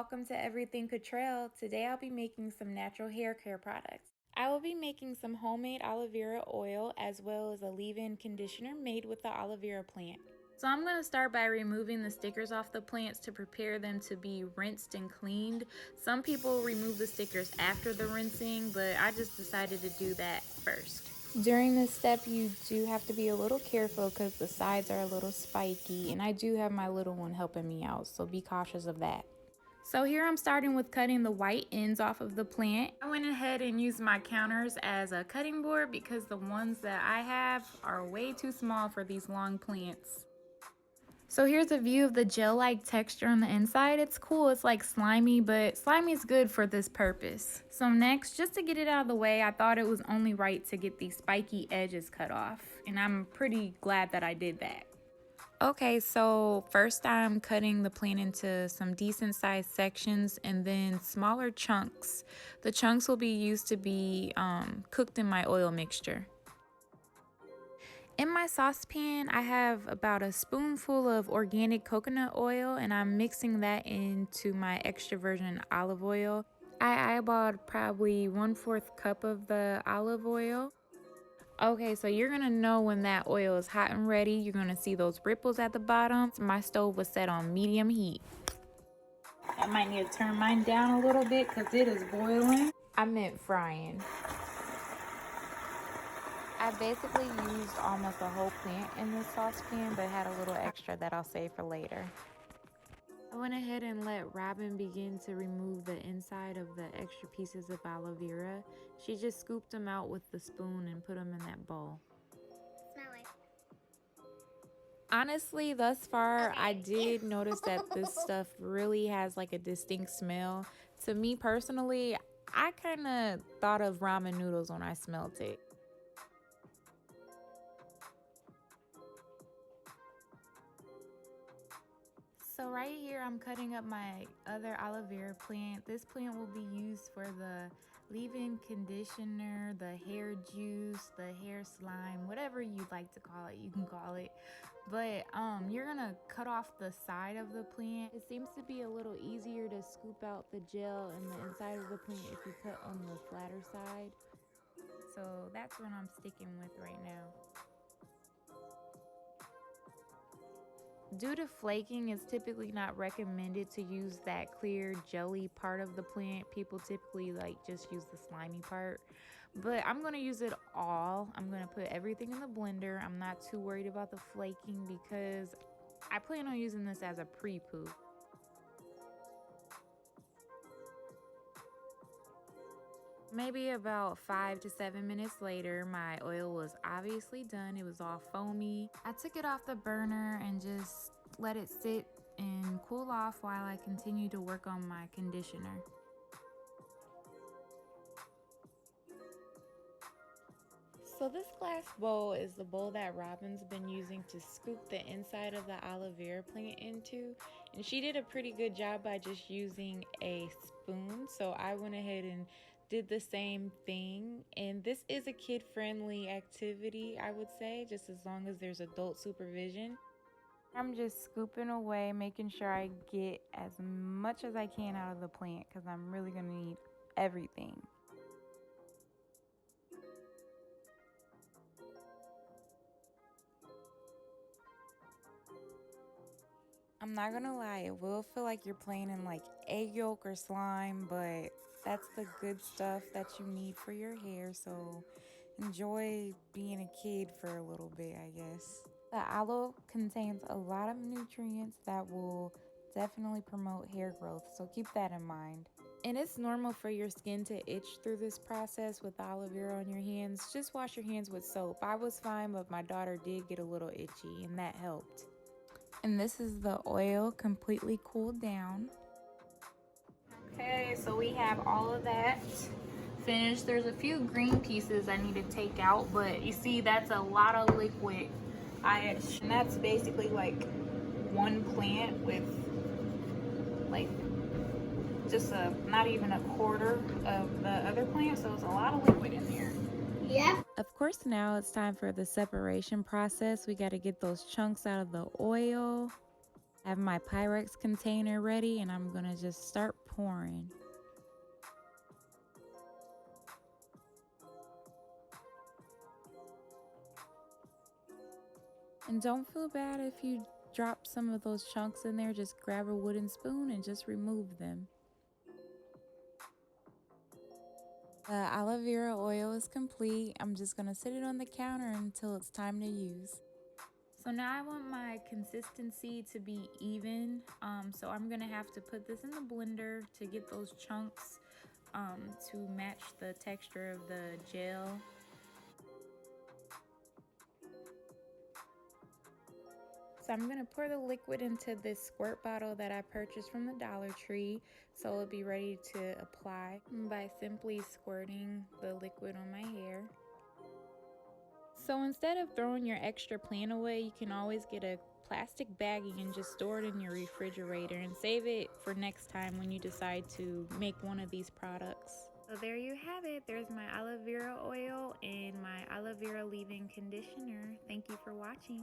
welcome to Everything Cottrell. Today I'll be making some natural hair care products. I will be making some homemade aloe vera oil as well as a leave-in conditioner made with the aloe vera plant. So I'm going to start by removing the stickers off the plants to prepare them to be rinsed and cleaned. Some people remove the stickers after the rinsing, but I just decided to do that first. During this step, you do have to be a little careful because the sides are a little spiky, and I do have my little one helping me out, so be cautious of that. So here I'm starting with cutting the white ends off of the plant. I went ahead and used my counters as a cutting board because the ones that I have are way too small for these long plants. So here's a view of the gel-like texture on the inside. It's cool, it's like slimy, but slimy is good for this purpose. So next, just to get it out of the way, I thought it was only right to get these spiky edges cut off, and I'm pretty glad that I did that. Okay, so first I'm cutting the plant into some decent sized sections and then smaller chunks. The chunks will be used to be cooked in my oil mixture. In my saucepan, I have about a spoonful of organic coconut oil, and I'm mixing that into my extra virgin olive oil. I eyeballed probably 1/4 cup of the olive oil. Okay, so you're gonna know when that oil is hot and ready. You're gonna see those ripples at the bottom. My stove was set on medium heat. I might need to turn mine down a little bit because it is boiling. I meant frying. I basically used almost the whole plant in this saucepan, but had a little extra that I'll save for later. I went ahead and let Robin begin to remove the inside of the extra pieces of aloe vera. She just scooped them out with the spoon and put them in that bowl. Smell it. Honestly, thus far, I did notice that this stuff really has like a distinct smell. To me personally, I kind of thought of ramen noodles when I smelled it. So right here, I'm cutting up my other aloe vera plant. This plant will be used for the leave-in conditioner, the hair juice, the hair slime, whatever you like to call it, you can call it. But you're gonna cut off the side of the plant. It seems to be a little easier to scoop out the gel in the inside of the plant if you cut on the flatter side. So that's what I'm sticking with right now. Due to flaking, it's typically not recommended to use that clear jelly part of the plant. People typically just use the slimy part, but I'm going to use it all. I'm going to put everything in the blender. I'm not too worried about the flaking because I plan on using this as a pre-poo. Maybe about 5 to 7 minutes later, my oil was obviously done. It was all foamy. I took it off the burner and just let it sit and cool off while I continued to work on my conditioner. So this glass bowl is the bowl that Robin's been using to scoop the inside of the aloe vera plant into, and she did a pretty good job by just using a spoon. So I went ahead and did the same thing, and this is a kid-friendly activity, I would say, just as long as there's adult supervision. I'm just scooping away, making sure I get as much as I can out of the plant because I'm really gonna need everything. I'm not gonna lie, it will feel like you're playing in like egg yolk or slime, but that's the good stuff that you need for your hair, so enjoy being a kid for a little bit, I guess. The aloe contains a lot of nutrients that will definitely promote hair growth, so keep that in mind. And it's normal for your skin to itch through this process with aloe vera on your hands. Just wash your hands with soap. I was fine, but my daughter did get a little itchy, and that helped. And this is the oil completely cooled down. Okay, so we have all of that finished. There's a few green pieces I need to take out, but you see that's a lot of liquid. And that's basically like one plant with like just not even a quarter of the other plant, so it's a lot of liquid in there. Yeah. Of course, now it's time for the separation process. We got to get those chunks out of the oil. I Have my Pyrex container ready and I'm gonna just start pouring. And don't feel bad if you drop some of those chunks in there. Just grab a wooden spoon and just remove them. The aloe vera oil is complete. I'm just gonna sit it on the counter until it's time to use. So now I want my consistency to be even. So I'm gonna have to put this in the blender to get those chunks to match the texture of the gel. So I'm gonna pour the liquid into this squirt bottle that I purchased from the Dollar Tree, so it'll be ready to apply by simply squirting the liquid on my hair. So instead of throwing your extra plant away, you can always get a plastic baggie and just store it in your refrigerator and save it for next time when you decide to make one of these products. So there you have it. There's my aloe vera oil and my aloe vera leave-in conditioner. Thank you for watching.